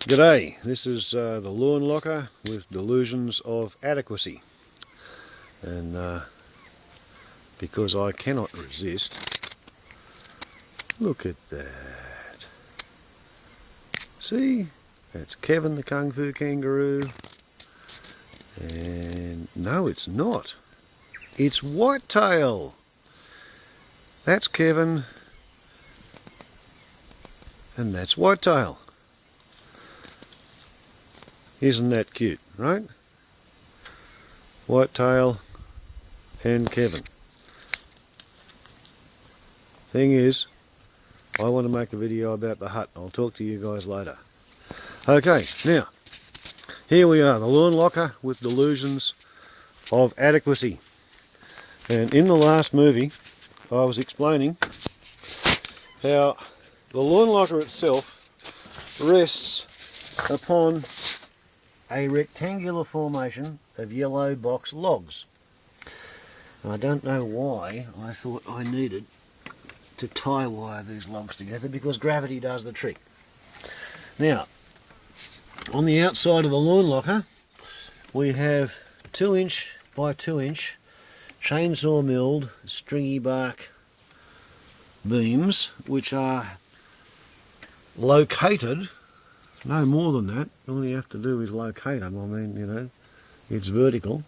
G'day, this is the Lawn Locker with Delusions of Adequacy, and because I cannot resist, look at that. See, that's Kevin the Kung Fu Kangaroo, and no, it's not, it's Whitetail. That's Kevin, and that's Whitetail. Isn't that cute, right? Whitetail and Kevin. Thing is, I want to make a video about the hut. I'll talk to you guys later. Okay, now, here we are, the Lawn Locker with Delusions of Adequacy. And in the last movie, I was explaining how the Lawn Locker itself rests upon a rectangular formation of yellow box logs. I don't know why I thought I needed to tie wire these logs together, because gravity does the trick. Now, on the outside of the Lawn Locker we have 2" by 2" chainsaw milled stringy bark beams, which are located, no more than that, all you have to do is locate them. I mean, you know, it's vertical,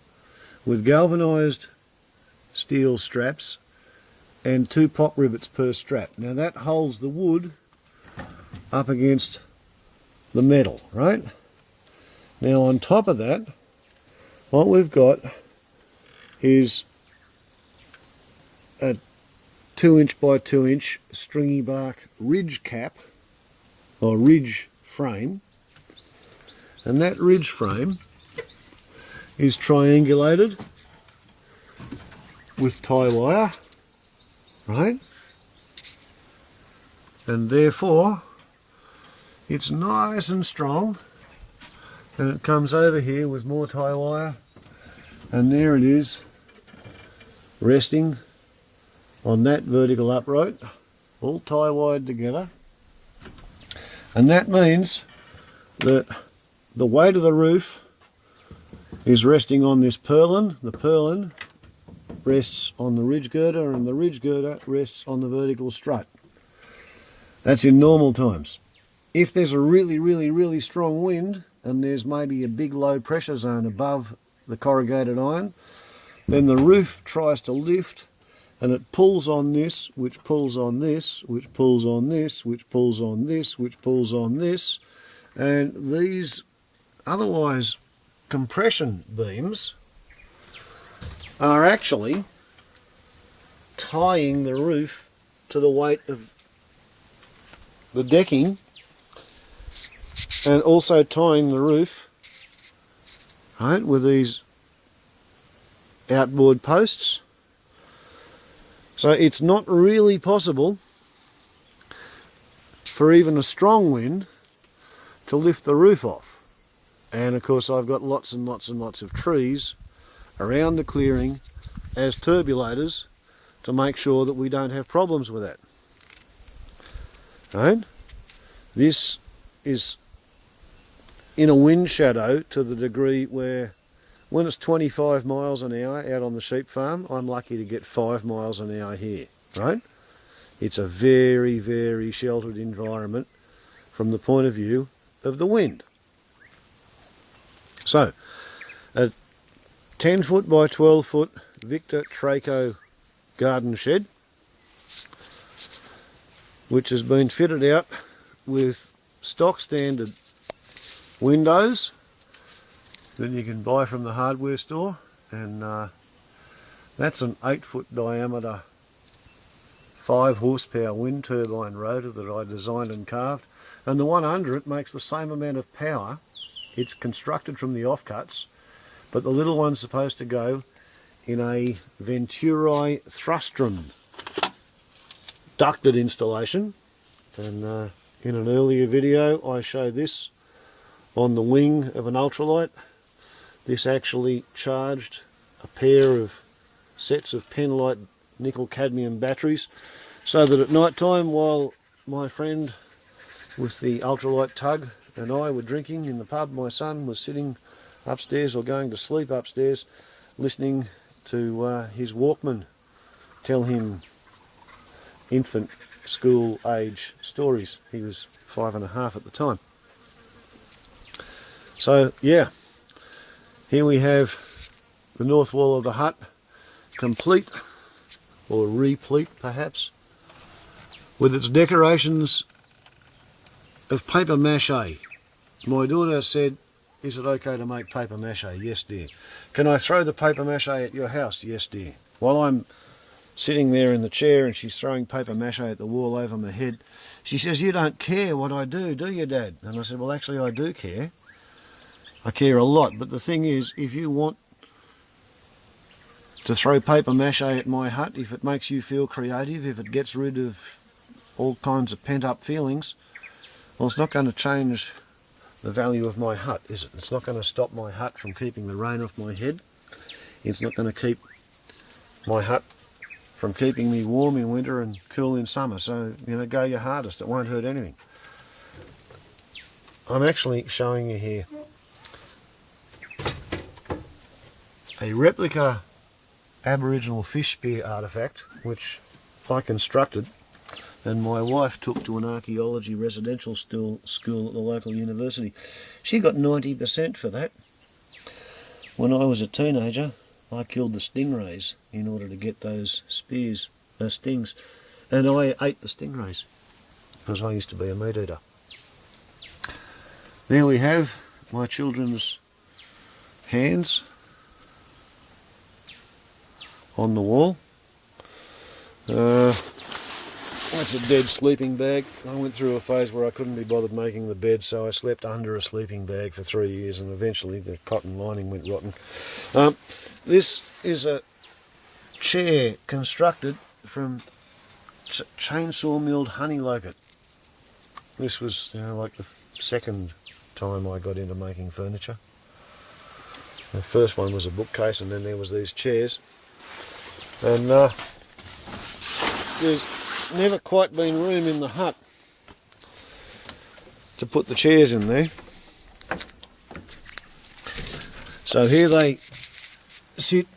with galvanised steel straps and 2 pop rivets per strap. Now that holds the wood up against the metal, right? Now on top of that, what we've got is a 2" by 2" stringy bark ridge cap, or ridge frame, and that ridge frame is triangulated with tie wire, right? And therefore it's nice and strong, and it comes over here with more tie wire, and there it is resting on that vertical upright, all tie wired together. And that means that the weight of the roof is resting on this purlin. The purlin rests on the ridge girder, and the ridge girder rests on the vertical strut. That's in normal times. If there's a really strong wind, and there's maybe a big low pressure zone above the corrugated iron, then the roof tries to lift, and it pulls on this, which pulls on this, which pulls on this, which pulls on this, which pulls on this, and these otherwise compression beams are actually tying the roof to the weight of the decking, and also tying the roof, right, with these outboard posts. So it's not really possible for even a strong wind to lift the roof off. And of course I've got lots and lots and lots of trees around the clearing as turbulators to make sure that we don't have problems with that. Right? This is in a wind shadow to the degree where when it's 25 miles an hour out on the sheep farm, I'm lucky to get 5 miles an hour here, right? It's a very sheltered environment from the point of view of the wind. So, a 10 foot by 12 foot Victor Traco garden shed, which has been fitted out with stock standard windows that you can buy from the hardware store, and that's an 8 foot diameter 5 horsepower wind turbine rotor that I designed and carved, and the one under it makes the same amount of power. It's constructed from the offcuts, but the little one's supposed to go in a Venturi Thrustrum ducted installation, and in an earlier video I showed this on the wing of an ultralight. This actually charged a pair of sets of Penlight nickel cadmium batteries, so that at night time, while my friend with the ultralight tug and I were drinking in the pub. My son was sitting upstairs or going to sleep upstairs, listening to his Walkman tell him infant school age stories. He was 5.5 at the time. So yeah, here we have the north wall of the hut complete, or replete perhaps, with its decorations of paper mache. My daughter said, "Is it okay to make paper mache?" "Yes, dear." "Can I throw the paper mache at your house?" "Yes, dear." While I'm sitting there in the chair and she's throwing paper mache at the wall over my head, she says, "You don't care what I do you, Dad?" And I said, "Well, actually I do care. I care a lot, but the thing is, if you want to throw paper mache at my hut, if it makes you feel creative, if it gets rid of all kinds of pent-up feelings, well, it's not going to change the value of my hut, is it? It's not going to stop my hut from keeping the rain off my head. It's not going to keep my hut from keeping me warm in winter and cool in summer. So, go your hardest. It won't hurt anything." I'm actually showing you here a replica Aboriginal fish spear artefact, which I constructed and my wife took to an archaeology residential school at the local university. She got 90% for that. When I was a teenager, I killed the stingrays in order to get those stings, and I ate the stingrays because I used to be a meat eater. There we have my children's hands on the wall. That's a dead sleeping bag. I went through a phase where I couldn't be bothered making the bed, so I slept under a sleeping bag for 3 years, and eventually the cotton lining went rotten. This is a chair constructed from chainsaw milled honey locust. This was like the second time I got into making furniture. The first one was a bookcase, and then there was these chairs. And there's never quite been room in the hut to put the chairs in there. So here they sit,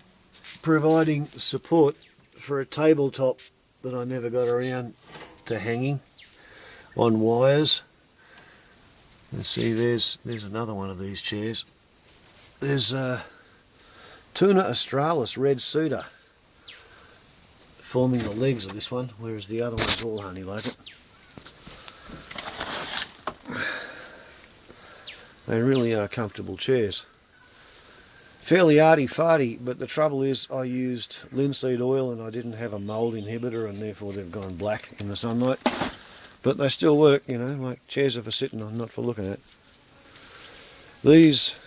providing support for a tabletop that I never got around to hanging on wires. Let's see, there's another one of these chairs. There's Tuna australis red cedar forming the legs of this one, whereas the other one's all honey locust. They really are comfortable chairs. Fairly arty-farty, but the trouble is I used linseed oil and I didn't have a mould inhibitor, and therefore they've gone black in the sunlight. But they still work, like chairs are for sitting on, not for looking at. These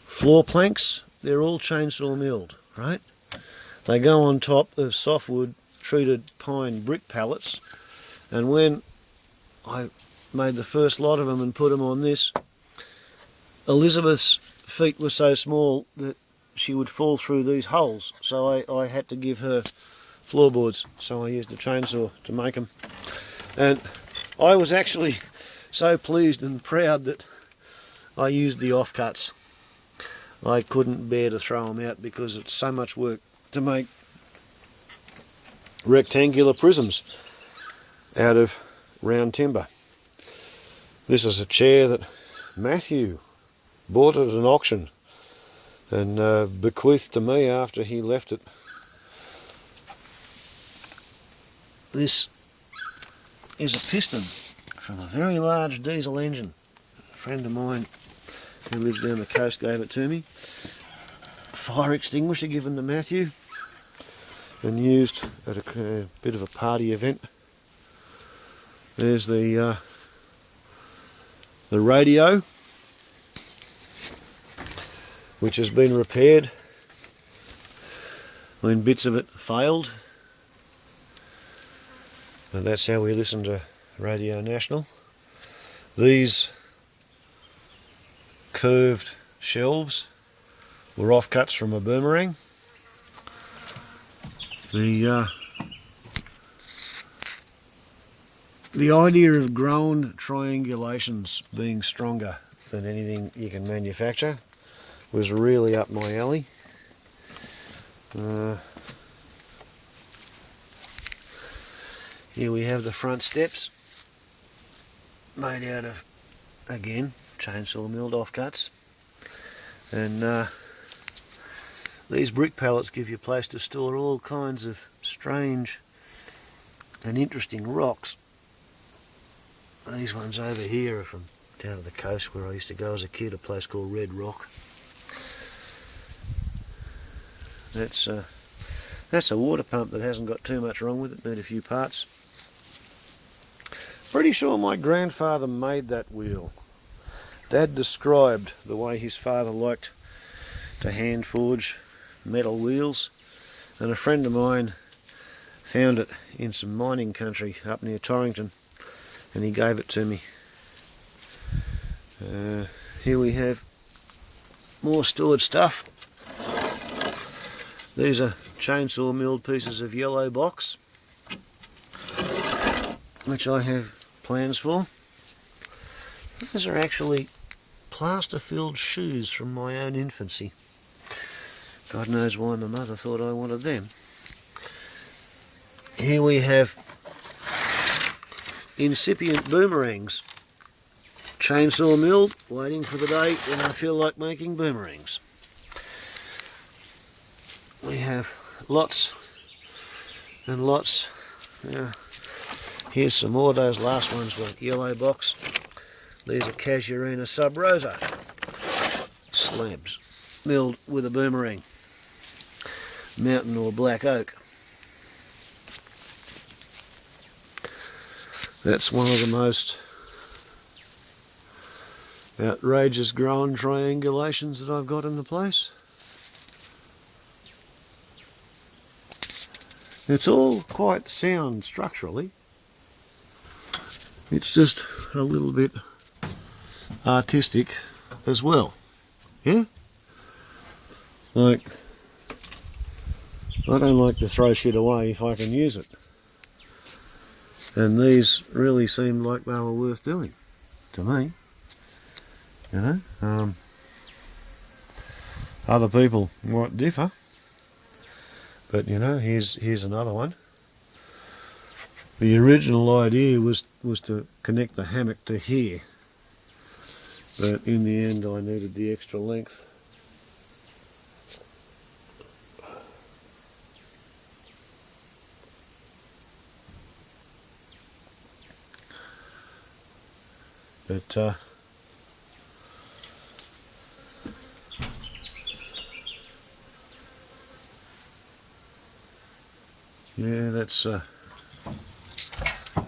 floor planks, they're all chainsaw milled, right? They go on top of softwood treated pine brick pallets, and when I made the first lot of them and put them on this, Elizabeth's feet were so small that she would fall through these holes, so I had to give her floorboards, so I used a chainsaw to make them. And I was actually so pleased and proud that I used the offcuts. I couldn't bear to throw them out because it's so much work to make rectangular prisms out of round timber. This is a chair that Matthew bought at an auction and bequeathed to me after he left it. This is a piston from a very large diesel engine. A friend of mine who lives down the coast gave it to me. Fire extinguisher given to Matthew and used at a bit of a party event. There's the radio, which has been repaired when bits of it failed, and that's how we listen to Radio National. These curved shelves were offcuts from a boomerang. The idea of grown triangulations being stronger than anything you can manufacture was really up my alley. Here we have the front steps, made out of, again, chainsaw milled offcuts. And these brick pallets give you a place to store all kinds of strange and interesting rocks. These ones over here are from down at the coast where I used to go as a kid, a place called Red Rock. That's a water pump that hasn't got too much wrong with it, need a few parts. Pretty sure my grandfather made that wheel. Dad described the way his father liked to hand forge metal wheels, and a friend of mine found it in some mining country up near Torrington, and he gave it to me. Here we have more stored stuff. These are chainsaw milled pieces of yellow box, which I have plans for. These are actually plaster filled shoes from my own infancy. God knows why my mother thought I wanted them. Here we have incipient boomerangs, chainsaw milled, waiting for the day when I feel like making boomerangs. We have lots and lots. Here's some more. Those last ones were yellow box. These are Casuarina sub rosa slabs milled with a boomerang, mountain or black oak. That's one of the most outrageous grown triangulations that I've got in the place. It's all quite sound structurally. It's just a little bit artistic as well. Yeah? Like, I don't like to throw shit away if I can use it. And these really seemed like they were worth doing, to me. You know? Other people might differ. But you know, here's another one. The original idea was to connect the hammock to here, but in the end I needed the extra length. But yeah, that's I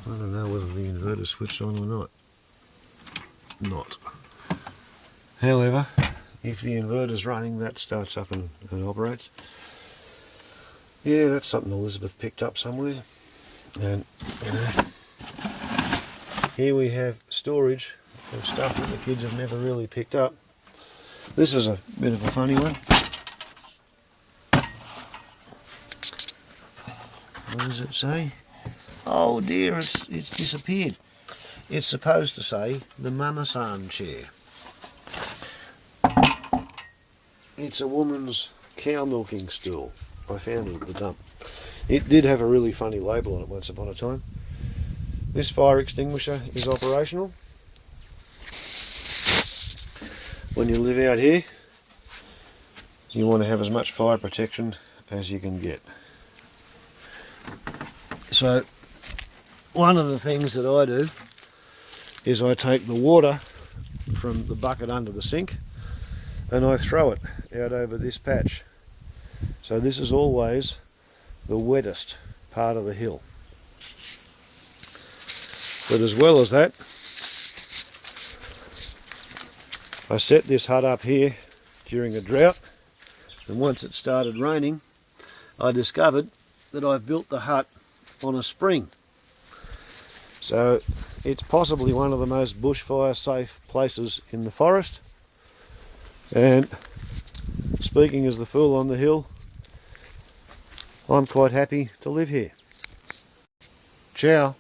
don't know whether the inverter switched on or not. However, if the inverter's running, that starts up and operates. Yeah, that's something Elizabeth picked up somewhere. And you know, here we have storage of stuff that the kids have never really picked up. This is a bit of a funny one. What does it say? Oh dear, it's disappeared. It's supposed to say the Mama-san chair. It's a woman's cow milking stool. I found it at the dump. It did have a really funny label on it once upon a time. This fire extinguisher is operational. When you live out here, you want to have as much fire protection as you can get. So one of the things that I do is I take the water from the bucket under the sink and I throw it out over this patch. So this is always the wettest part of the hill. But as well as that, I set this hut up here during a drought, and once it started raining, I discovered that I've built the hut on a spring. So it's possibly one of the most bushfire safe places in the forest. And speaking as the fool on the hill, I'm quite happy to live here. Ciao.